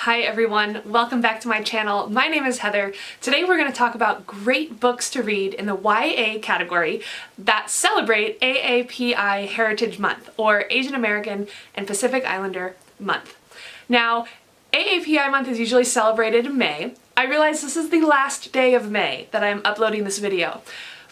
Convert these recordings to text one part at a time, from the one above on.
Hi everyone, welcome back to my channel. My name is Heather. Today we're going to talk about great books to read in the YA category that celebrate AAPI Heritage Month, or Asian American and Pacific Islander Month. Now, AAPI Month is usually celebrated in May. I realize this is the last day of May that I'm uploading this video,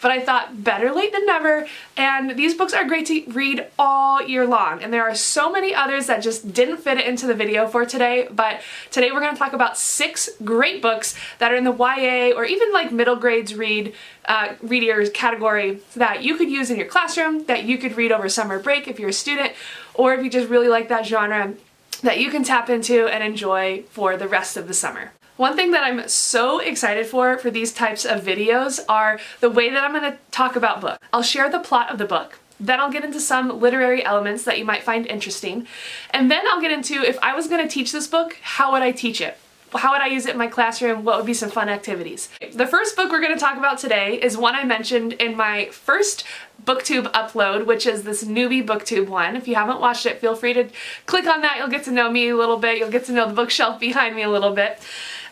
but I thought better late than never, and these books are great to read all year long, and there are so many others that just didn't fit it into the video for today, but today we're going to talk about 6 great books that are in the YA or even like middle grades readers category that you could use in your classroom, that you could read over summer break if you're a student, or if you just really like that genre, that you can tap into and enjoy for the rest of the summer. One thing that I'm so excited for these types of videos are the way that I'm going to talk about books. I'll share the plot of the book, then I'll get into some literary elements that you might find interesting, and then I'll get into, if I was going to teach this book, how would I teach it? How would I use it in my classroom? What would be some fun activities? The first book we're going to talk about today is one I mentioned in my first BookTube upload, which is this newbie BookTube one. If you haven't watched it, feel free to click on that. You'll get to know me a little bit. You'll get to know the bookshelf behind me a little bit.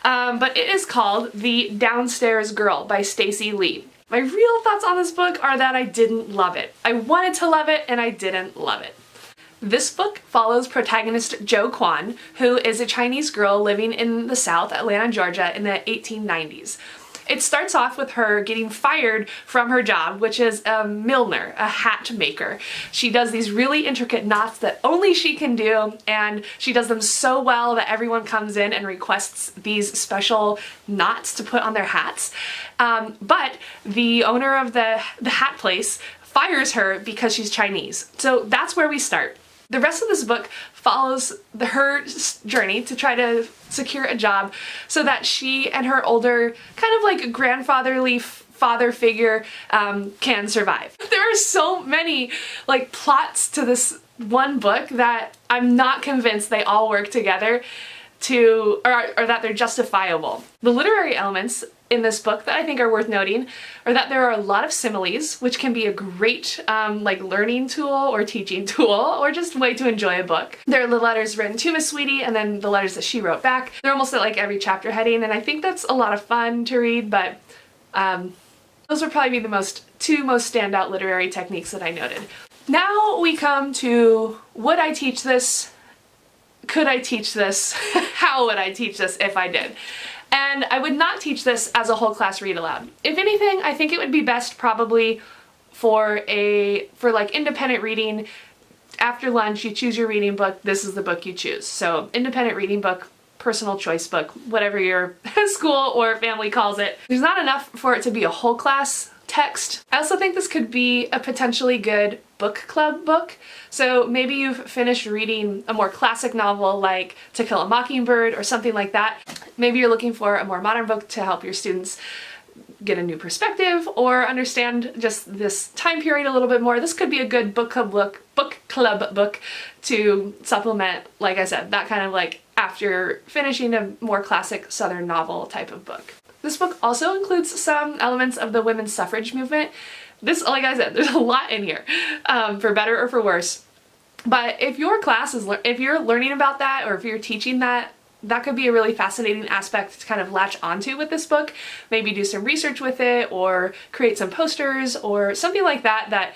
But it is called The Downstairs Girl by Stacey Lee. My real thoughts on this book are that I didn't love it. I wanted to love it and I didn't love it. This book follows protagonist Jo Kwon, who is a Chinese girl living in the South, Atlanta, Georgia, in the 1890s. It starts off with her getting fired from her job, which is a milliner, a hat maker. She does these really intricate knots that only she can do, and she does them so well that everyone comes in and requests these special knots to put on their hats. But the owner of the hat place fires her because she's Chinese. So that's where we start. The rest of this book follows her journey to try to secure a job so that she and her older, kind of like grandfatherly father figure can survive. There are so many like plots to this one book that I'm not convinced they all work together or that they're justifiable. The literary elements in this book that I think are worth noting are that there are a lot of similes, which can be a great like learning tool or teaching tool or just way to enjoy a book. There are the letters written to Miss Sweetie and then the letters that she wrote back. They're almost at like every chapter heading, and I think that's a lot of fun to read, but those would probably be the two most standout literary techniques that I noted. Now we come to, would I teach this? Could I teach this? How would I teach this if I did? And I would not teach this as a whole class read aloud. If anything, I think it would be best probably for like independent reading. After lunch, you choose your reading book, this is the book you choose. So independent reading book, personal choice book, whatever your school or family calls it. There's not enough for it to be a whole class text. I also think this could be a potentially good book club book. So maybe you've finished reading a more classic novel like To Kill a Mockingbird or something like that. Maybe you're looking for a more modern book to help your students get a new perspective or understand just this time period a little bit more. This could be a good book club book to supplement, like I said, that kind of like after finishing a more classic Southern novel type of book. This book also includes some elements of the women's suffrage movement. This, like I said, there's a lot in here, for better or for worse. But if your class is, if you're learning about that or if you're teaching that, that could be a really fascinating aspect to kind of latch onto with this book. Maybe do some research with it or create some posters or something like that that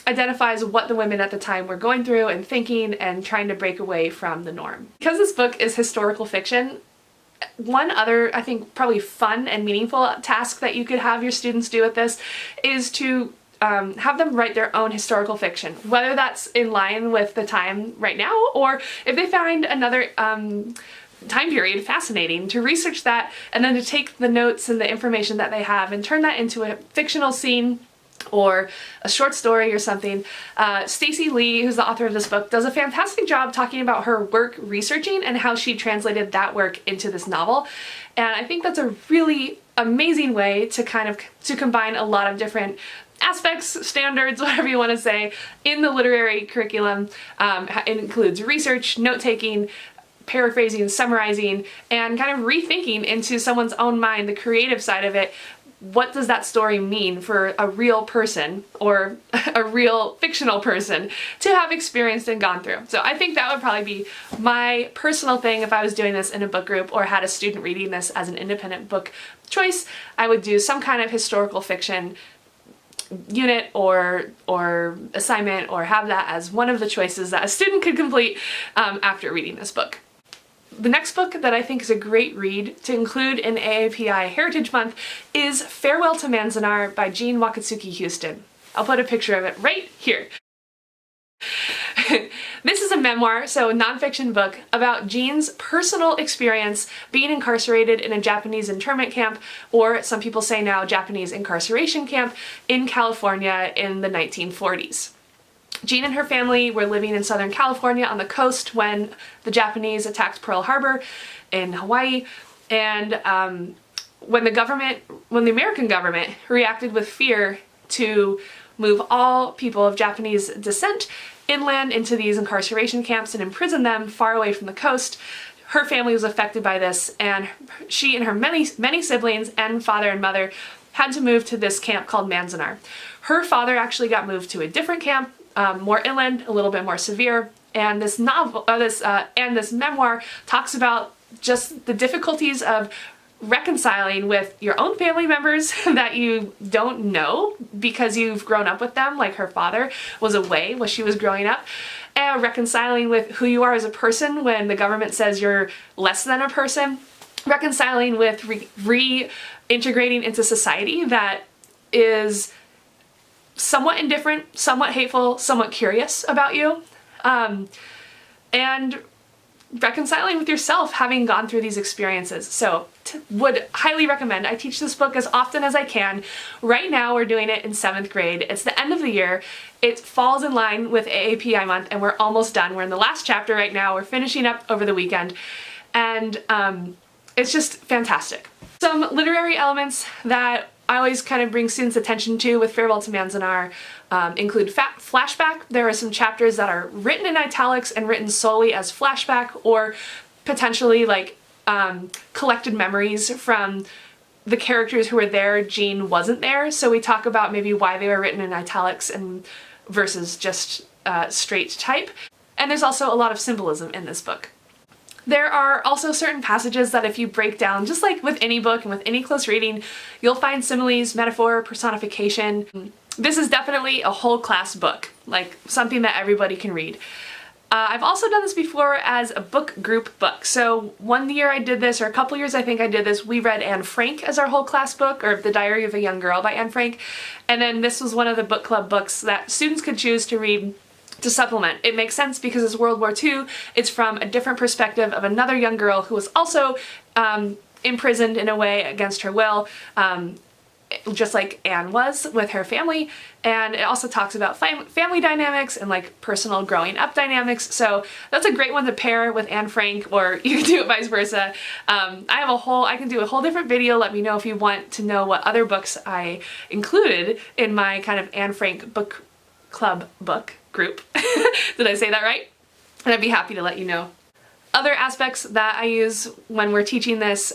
identifies what the women at the time were going through and thinking and trying to break away from the norm. Because this book is historical fiction, one other, I think, probably fun and meaningful task that you could have your students do with this is to have them write their own historical fiction, whether that's in line with the time right now or if they find another time period fascinating, to research that and then to take the notes and the information that they have and turn that into a fictional scene or a short story or something. Stacey Lee, who's the author of this book, does a fantastic job talking about her work researching and how she translated that work into this novel. And I think that's a really amazing way to combine a lot of different aspects, standards, whatever you want to say, in the literary curriculum. It includes research, note-taking, paraphrasing, summarizing, and kind of rethinking into someone's own mind the creative side of it what does that story mean for a real person or a real fictional person to have experienced and gone through. So I think that would probably be my personal thing if I was doing this in a book group or had a student reading this as an independent book choice. I would do some kind of historical fiction unit or assignment, or have that as one of the choices that a student could complete after reading this book. The next book that I think is a great read to include in AAPI Heritage Month is Farewell to Manzanar by Jeanne Wakatsuki Houston. I'll put a picture of it right here. This is a memoir, so a nonfiction book, about Jeanne's personal experience being incarcerated in a Japanese internment camp, or some people say now Japanese incarceration camp, in California in the 1940s. Jeanne and her family were living in Southern California on the coast when the Japanese attacked Pearl Harbor in Hawaii, and when the American government reacted with fear to move all people of Japanese descent inland into these incarceration camps and imprison them far away from the coast, her family was affected by this, and she and her many siblings and father and mother had to move to this camp called Manzanar. Her father actually got moved to a different camp, more inland, a little bit more severe, and this memoir talks about just the difficulties of reconciling with your own family members that you don't know because you've grown up with them, like her father was away when she was growing up, and reconciling with who you are as a person when the government says you're less than a person, reconciling with reintegrating into society that is somewhat indifferent, somewhat hateful, somewhat curious about you, and reconciling with yourself having gone through these experiences. So would highly recommend. I teach this book as often as I can. Right now we're doing it in 7th grade. It's the end of the year. It falls in line with AAPI month and we're almost done. We're in the last chapter right now. We're finishing up over the weekend, and it's just fantastic. Some literary elements that I always kind of bring students' attention to with Farewell to Manzanar include flashback. There are some chapters that are written in italics and written solely as flashback, or potentially like collected memories from the characters who were there. Jeanne wasn't there, so we talk about maybe why they were written in italics and versus just straight type. And there's also a lot of symbolism in this book. There are also certain passages that if you break down, just like with any book and with any close reading, you'll find similes, metaphor, personification. This is definitely a whole class book, like something that everybody can read. I've also done this before as a book group book. So one year I did this, or a couple years I think I did this, we read Anne Frank as our whole class book, or The Diary of a Young Girl by Anne Frank. And then this was one of the book club books that students could choose to read to supplement. It makes sense because it's World War II. It's from a different perspective of another young girl who was also imprisoned in a way against her will, just like Anne was with her family. And it also talks about family dynamics and like personal growing up dynamics. So that's a great one to pair with Anne Frank, or you can do it vice versa. I can do a whole different video. Let me know if you want to know what other books I included in my kind of Anne Frank book club book group. Did I say that right? And I'd be happy to let you know. Other aspects that I use when we're teaching this,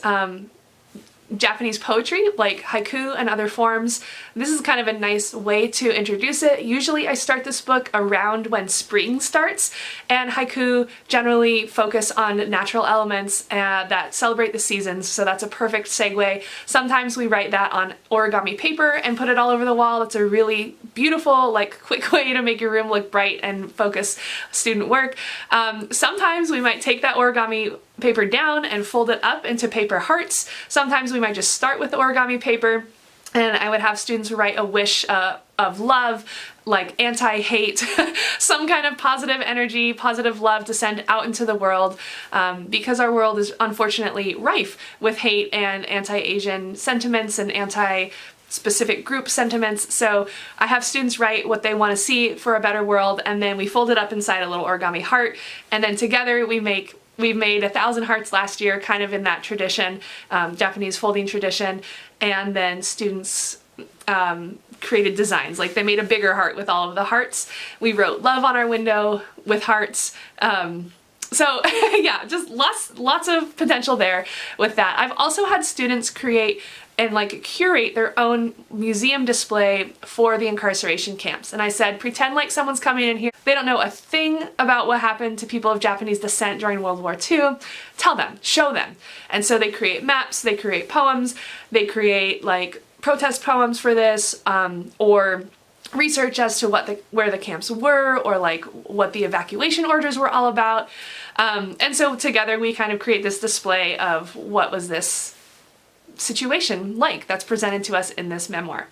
Japanese poetry, like haiku and other forms. This is kind of a nice way to introduce it. Usually I start this book around when spring starts, and haiku generally focus on natural elements that celebrate the seasons, so that's a perfect segue. Sometimes we write that on origami paper and put it all over the wall. That's a really beautiful, like, quick way to make your room look bright and focus student work. Sometimes we might take that origami paper down and fold it up into paper hearts. Sometimes we might just start with the origami paper, and I would have students write a wish of love, like anti-hate, some kind of positive energy, positive love to send out into the world, because our world is unfortunately rife with hate and anti-Asian sentiments and anti-specific group sentiments. So I have students write what they want to see for a better world, and then we fold it up inside a little origami heart, and then together we've made 1,000 hearts last year, kind of in that tradition, Japanese folding tradition, and then students created designs. Like, they made a bigger heart with all of the hearts. We wrote love on our window with hearts. So yeah, just lots of potential there with that. I've also had students create and like curate their own museum display for the incarceration camps. And I said, pretend like someone's coming in here. They don't know a thing about what happened to people of Japanese descent during World War II. Tell them, show them. And so they create maps, they create poems, they create like protest poems for this, or research as to where the camps were, or like what the evacuation orders were all about. And so together we kind of create this display of what was this situation like that's presented to us in this memoir.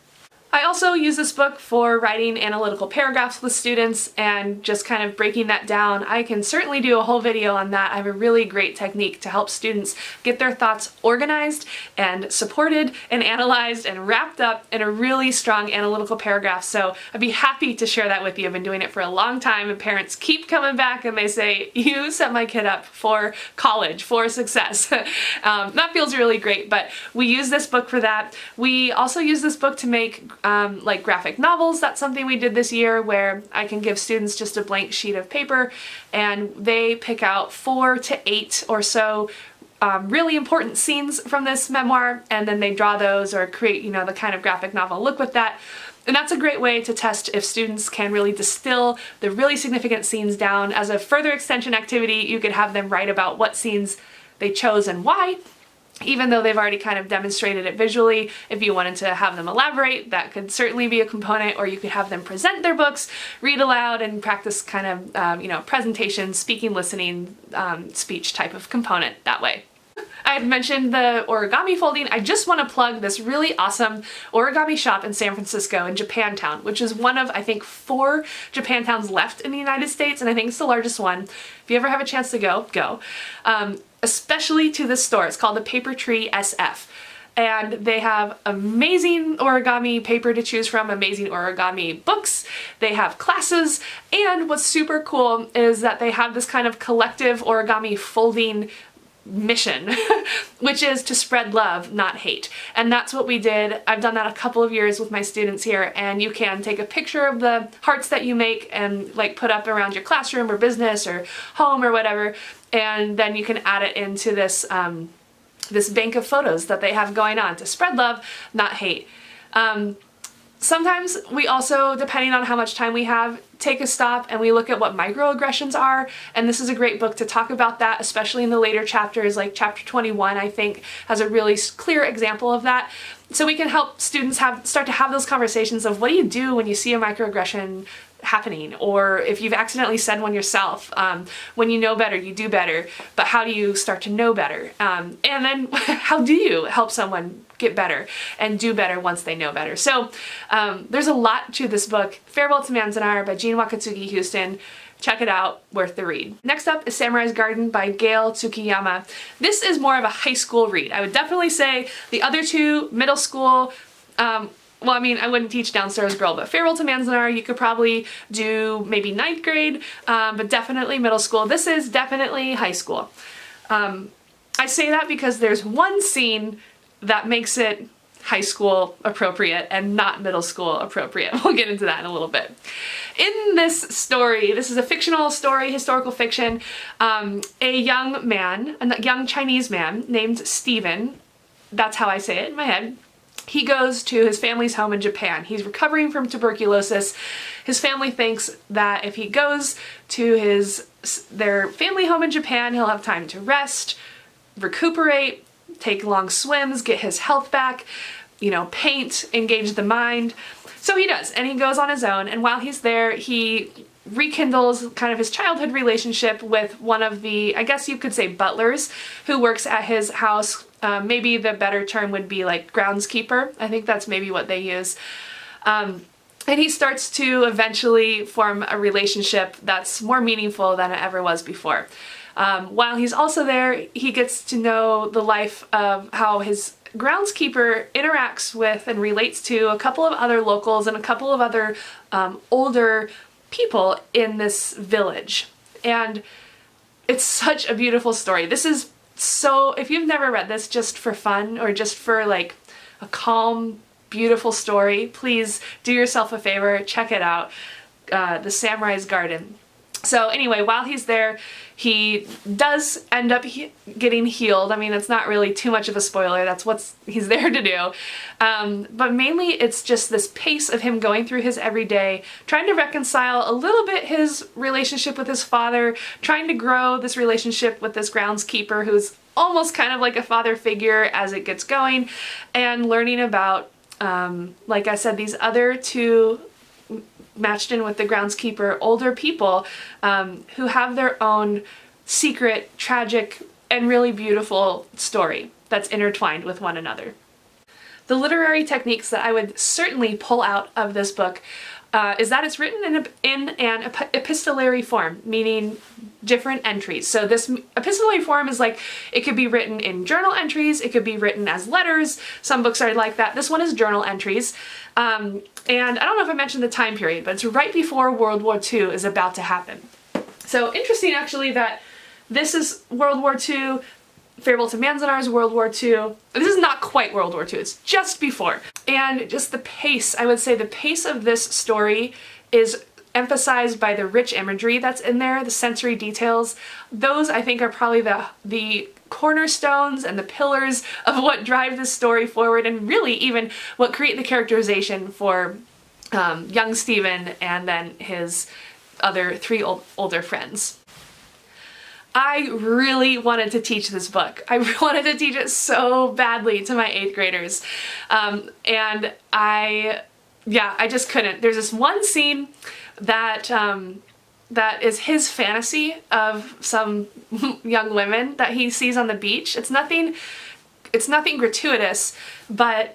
I also use this book for writing analytical paragraphs with students and just kind of breaking that down. I can certainly do a whole video on that. I have a really great technique to help students get their thoughts organized and supported and analyzed and wrapped up in a really strong analytical paragraph. So I'd be happy to share that with you. I've been doing it for a long time, and parents keep coming back and they say, you set my kid up for college, for success. That feels really great, but we use this book for that. We also use this book to make like graphic novels. That's something we did this year, where I can give students just a blank sheet of paper and they pick out 4 to 8 or so really important scenes from this memoir, and then they draw those or create, you know, the kind of graphic novel look with that. And that's a great way to test if students can really distill the really significant scenes down. As a further extension activity, you could have them write about what scenes they chose and why. Even though they've already kind of demonstrated it visually, if you wanted to have them elaborate, that could certainly be a component, or you could have them present their books, read aloud, and practice kind of, you know, presentation, speaking, listening, speech type of component that way. I had mentioned the origami folding. I just want to plug this really awesome origami shop in San Francisco in Japantown, which is one of, I think, 4 Japantowns left in the United States, and I think it's the largest one. If you ever have a chance to go, go. Especially to this store. It's called the Paper Tree SF. And they have amazing origami paper to choose from, amazing origami books, they have classes, and what's super cool is that they have this kind of collective origami folding mission, which is to spread love, not hate. And that's what we did. I've done that a couple of years with my students here, and you can take a picture of the hearts that you make and like put up around your classroom or business or home or whatever, and then you can add it into this this bank of photos that they have going on to spread love, not hate. Sometimes we also, depending on how much time we have, take a stop and we look at what microaggressions are, and this is a great book to talk about that, especially in the later chapters. Like chapter 21, I think, has a really clear example of that. So we can help students start to have those conversations of what do you do when you see a microaggression happening, or if you've accidentally said one yourself. When you know better, you do better, but how do you start to know better? And then how do you help someone get better and do better once they know better? So there's a lot to this book. Farewell to Manzanar by Jeanne Wakatsuki Houston. Check it out, worth the read. Next up is Samurai's Garden by Gail Tsukiyama. This is more of a high school read. I would definitely say the other two, middle school. Well, I mean, I wouldn't teach Downstairs Girl, but Farewell to Manzanar, you could probably do maybe 9th grade, but definitely middle school. This is definitely high school. I say that because there's one scene that makes it high school appropriate and not middle school appropriate. We'll get into that in a little bit. In this story, this is a fictional story, historical fiction, a young Chinese man named Stephen, that's how I say it in my head. He goes to his family's home in Japan. He's recovering from tuberculosis. His family thinks that if he goes to their family home in Japan, he'll have time to rest, recuperate, take long swims, get his health back, you know, paint, engage the mind. So he does, and he goes on his own, and while he's there, he rekindles kind of his childhood relationship with one of the, I guess you could say, butlers who works at his house. Maybe the better term would be like groundskeeper. I think that's maybe what they use. And he starts to eventually form a relationship that's more meaningful than it ever was before. While he's also there, he gets to know the life of how his groundskeeper interacts with and relates to a couple of other locals and a couple of other older people in this village. And it's such a beautiful story. This is so, if you've never read this just for fun or just for like a calm, beautiful story, please do yourself a favor, check it out. The Samurai's Garden. So anyway, while he's there, he does end up getting healed. I mean, it's not really too much of a spoiler. That's what he's there to do. But mainly it's just this pace of him going through his everyday, trying to reconcile a little bit his relationship with his father, trying to grow this relationship with this groundskeeper who's almost kind of like a father figure as it gets going, and learning about, like I said, these other two matched in with the groundskeeper, older people who have their own secret, tragic, and really beautiful story that's intertwined with one another. The literary techniques that I would certainly pull out of this book is that it's written in an epistolary form, meaning different entries. So this epistolary form is like, it could be written in journal entries, it could be written as letters. Some books are like that. This one is journal entries. And I don't know if I mentioned the time period, but it's right before World War II is about to happen. So interesting actually that this is World War II, Farewell to Manzanar is World War II. This is not quite World War II, it's just before. And just the pace, I would say the pace of this story is emphasized by the rich imagery that's in there, the sensory details. Those I think are probably the cornerstones and the pillars of what drive this story forward, and really even what create the characterization for young Stephen and then his other three older friends. I really wanted to teach this book. I wanted to teach it so badly to my 8th graders. And I just couldn't. There's this one scene that that is his fantasy of some young women that he sees on the beach. It's nothing gratuitous, but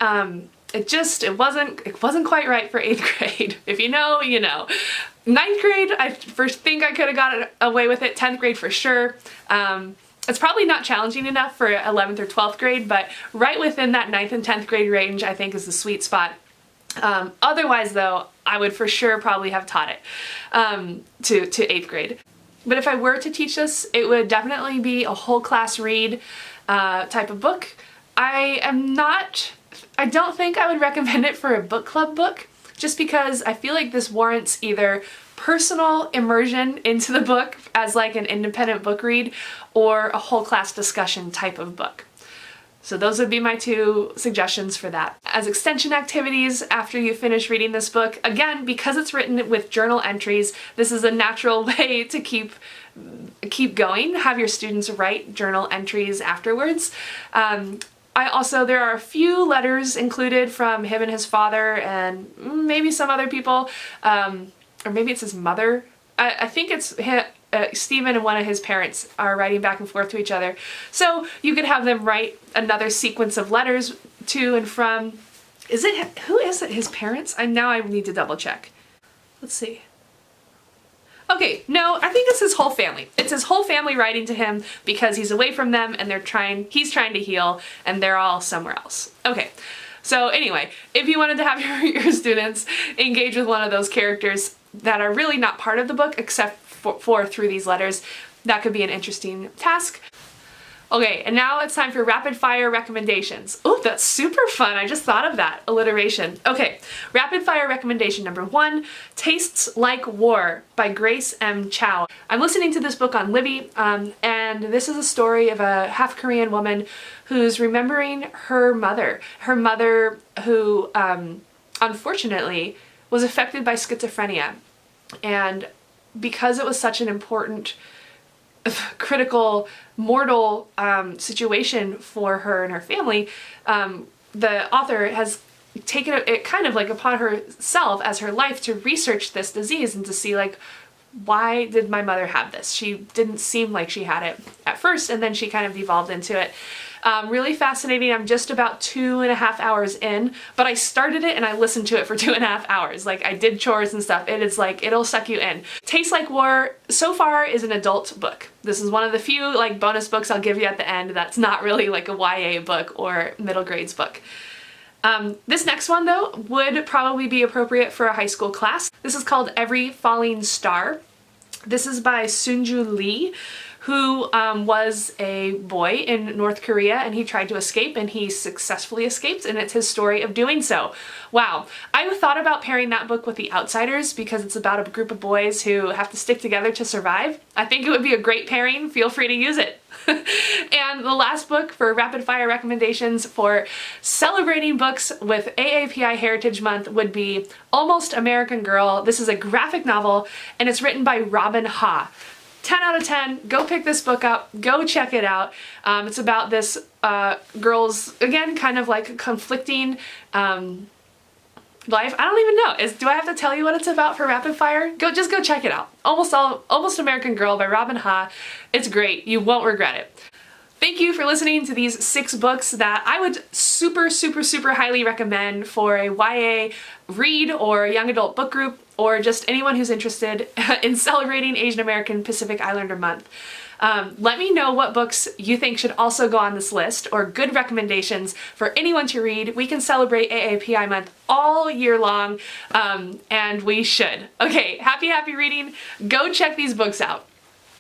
it wasn't quite right for 8th grade. If you know, you know. 9th grade, I first think I could have got away with it. 10th grade for sure. It's probably not challenging enough for 11th or 12th grade, but right within that 9th and 10th grade range, I think is the sweet spot. Otherwise though, I would for sure probably have taught it to 8th grade. But if I were to teach this, it would definitely be a whole class read type of book. I don't think I would recommend it for a book club book, just because I feel like this warrants either personal immersion into the book as like an independent book read, or a whole class discussion type of book. So those would be my 2 suggestions for that. As extension activities after you finish reading this book, again, because it's written with journal entries, this is a natural way to keep going. Have your students write journal entries afterwards. There are a few letters included from him and his father and maybe some other people, or maybe it's his mother. I think it's Stephen and one of his parents are writing back and forth to each other. So you could have them write another sequence of letters to and from. Who is it? His parents? Now I need to double check. Let's see. Okay, no, I think it's his whole family. It's his whole family writing to him because he's away from them and he's trying to heal and they're all somewhere else. Okay, so anyway, if you wanted to have your students engage with one of those characters that are really not part of the book except for through these letters, that could be an interesting task. Okay, and now it's time for rapid fire recommendations. Oh, that's super fun. I just thought of that. Alliteration. Okay, rapid fire recommendation number 1, Tastes Like War by Grace Cho. I'm listening to this book on Libby, and this is a story of a half Korean woman who's remembering her mother who unfortunately was affected by schizophrenia. And because it was such an important, critical, mortal situation for her and her family, the author has taken it kind of like upon herself as her life to research this disease and to see like, why did my mother have this? She didn't seem like she had it at first, and then she kind of devolved into it. Really fascinating. I'm just about 2.5 hours in, but I started it and I listened to it for 2.5 hours. Like, I did chores and stuff. It is like, it'll suck you in. Tastes Like War so far is an adult book. This is one of the few like bonus books I'll give you at the end that's not really like a YA book or middle grades book. This next one though would probably be appropriate for a high school class. This is called Every Falling Star. This is by Sungju Lee, who was a boy in North Korea, and he tried to escape and he successfully escaped, and it's his story of doing so. Wow. I thought about pairing that book with The Outsiders because it's about a group of boys who have to stick together to survive. I think it would be a great pairing. Feel free to use it. And the last book for rapid fire recommendations for celebrating books with AAPI Heritage Month would be Almost American Girl. This is a graphic novel and it's written by Robin Ha. 10 out of 10. Go pick this book up. Go check it out. It's about this girl's, again, kind of like conflicting life. I don't even know. Do I have to tell you what it's about for rapid fire? Just go check it out. Almost American Girl by Robin Ha. It's great. You won't regret it. Thank you for listening to these 6 books that I would super highly recommend for a YA read or a young adult book group, or just anyone who's interested in celebrating Asian American Pacific Islander Month. Let me know what books you think should also go on this list, or good recommendations for anyone to read. We can celebrate AAPI Month all year long, and we should. Okay, happy reading. Go check these books out.